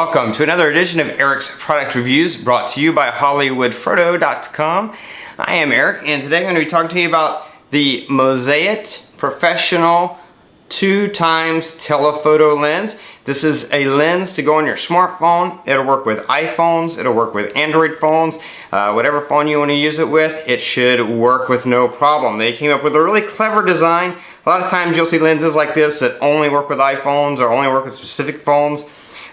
Welcome to another edition of Eric's Product Reviews, brought to you by HollywoodPhoto.com. I am Eric, and today I'm going to be talking to you about the Mosaite Professional 2x telephoto lens. This is a lens to go on your smartphone. It'll work with iPhones, it'll work with Android phones, whatever phone you want to use it with, it should work with no problem. They came up with a really clever design. A lot of times you'll see lenses like this that only work with iPhones or only work with specific phones.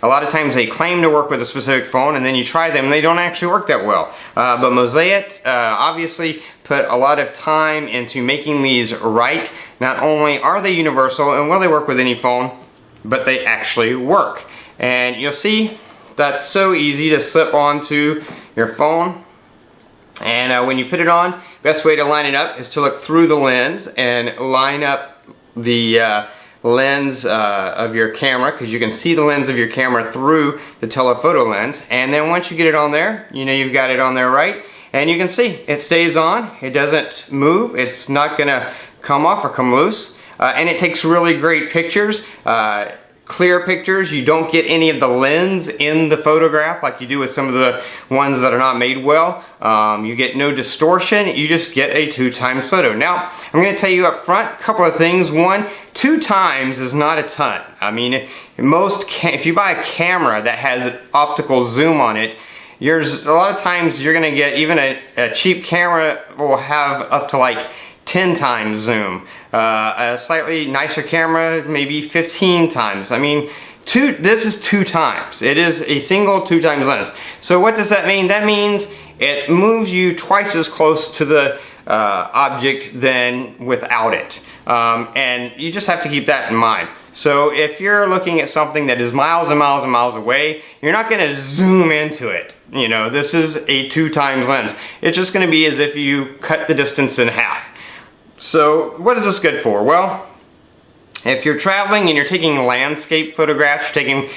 A lot of times they claim to work with a specific phone and then you try them and they don't actually work that well. But Mosaite obviously put a lot of time into making these right. Not only are they universal and will they work with any phone, but they actually work. And you'll see that's so easy to slip onto your phone. And when you put it on, best way to line it up is to look through the lens and line up the lens of your camera, because you can see the lens of your camera through the telephoto lens. And then once you get it on there, you know you've got it on there right, and you can see it stays on, it doesn't move, it's not gonna come off or come loose, and it takes really great pictures, clear pictures. You don't get any of the lens in the photograph like you do with some of the ones that are not made well. You get no distortion, you just get a 2x photo. Now, I'm going to tell you up front a couple of things. One, 2x is not a ton. I mean, if you buy a camera that has optical zoom on it, a lot of times you're going to get, even a cheap camera will have up to like 10x zoom. A slightly nicer camera, maybe 15x. I mean, this is 2x. It is a single 2x lens. So what does that mean? That means it moves you twice as close to the object than without it. And you just have to keep that in mind. So if you're looking at something that is miles and miles and miles away, you're not going to zoom into it. You know, this is a 2x lens. It's just going to be as if you cut the distance in half. So what is this good for? Well, if you're traveling and you're taking landscape photographs, you're taking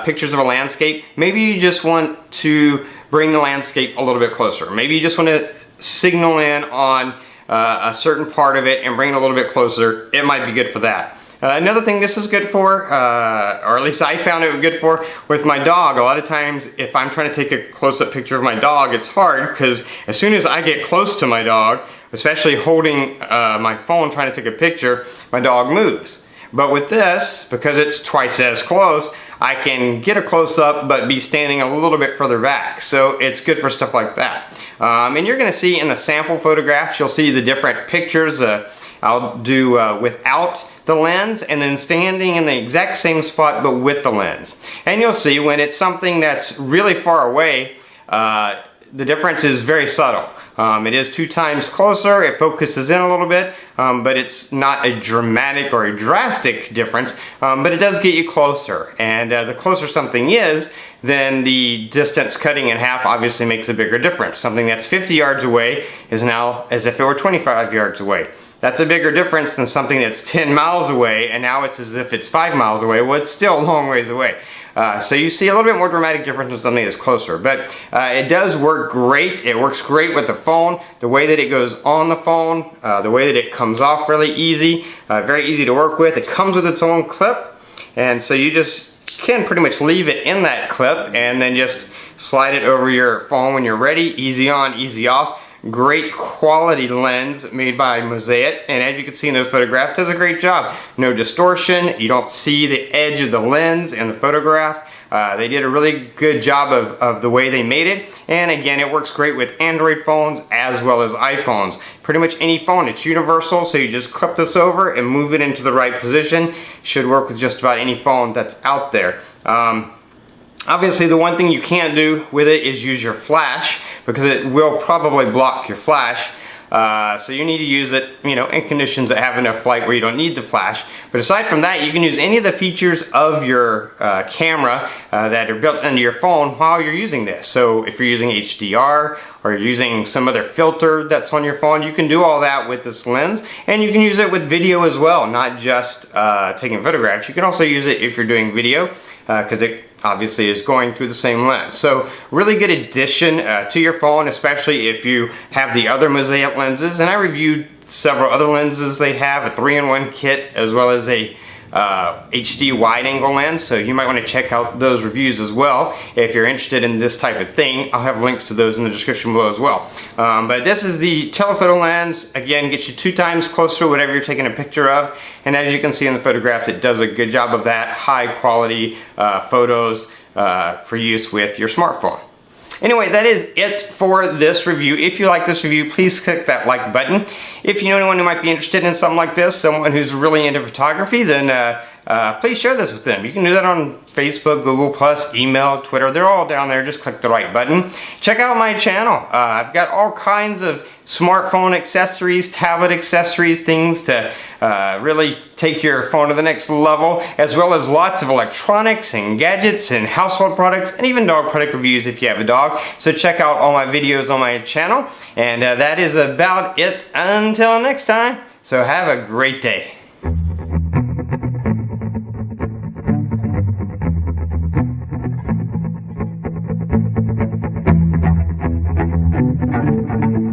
pictures of a landscape, maybe you just want to bring the landscape a little bit closer. Maybe you just want to signal in on a certain part of it and bring it a little bit closer. It might be good for that. Another thing this is good for, or at least I found it good for, with my dog. A lot of times if I'm trying to take a close-up picture of my dog, it's hard because as soon as I get close to my dog, especially holding my phone trying to take a picture, my dog moves. But with this, because it's twice as close, I can get a close-up but be standing a little bit further back. So it's good for stuff like that. And you're going to see in the sample photographs, you'll see the different pictures. I'll do without the lens and then standing in the exact same spot but with the lens. And you'll see when it's something that's really far away, the difference is very subtle. It is 2x closer, it focuses in a little bit, but it's not a dramatic or a drastic difference, but it does get you closer. And the closer something is, then the distance cutting in half obviously makes a bigger difference. Something that's 50 yards away is now as if it were 25 yards away. That's a bigger difference than something that's 10 miles away, and now it's as if it's 5 miles away. Well, it's still a long ways away. So you see a little bit more dramatic difference with something that's closer. But it does work great. It works great with the phone. The way that it goes on the phone, the way that it comes off really easy, very easy to work with. It comes with its own clip, and so you just can pretty much leave it in that clip and then just slide it over your phone when you're ready. Easy on, easy off. Great quality lens made by Mosaite, and as you can see in those photographs, does a great job. No distortion, you don't see the edge of the lens in the photograph. They did a really good job of the way they made it, and again, it works great with Android phones as well as iPhones. Pretty much any phone, it's universal, so you just clip this over and move it into the right position. Should work with just about any phone that's out there. Obviously, the one thing you can't do with it is use your flash, because it will probably block your flash. So you need to use it, you know, in conditions that have enough light where you don't need the flash. But aside from that, you can use any of the features of your camera that are built into your phone while you're using this. So if you're using HDR or you're using some other filter that's on your phone, you can do all that with this lens. And you can use it with video as well, not just taking photographs. You can also use it if you're doing video, because it obviously is going through the same lens. So really good addition to your phone, especially if you have the other Mosaite lenses. And I reviewed several other lenses they have, a 3-in-1 kit as well as a HD wide angle lens, so you might want to check out those reviews as well if you're interested in this type of thing. I'll have links to those in the description below as well. But this is the telephoto lens. Again, gets you 2 times closer to whatever you're taking a picture of, and as you can see in the photographs, it does a good job of that high quality photos for use with your smartphone. Anyway, that is it for this review. If you like this review, please click that like button. If you know anyone who might be interested in something like this, someone who's really into photography, then please share this with them. You can do that on Facebook, Google+, email, Twitter. They're all down there. Just click the right button. Check out my channel. I've got all kinds of smartphone accessories, tablet accessories, things to really take your phone to the next level, as well as lots of electronics and gadgets and household products, and even dog product reviews if you have a dog. So check out all my videos on my channel. And that is about it until next time. So have a great day. Thank you.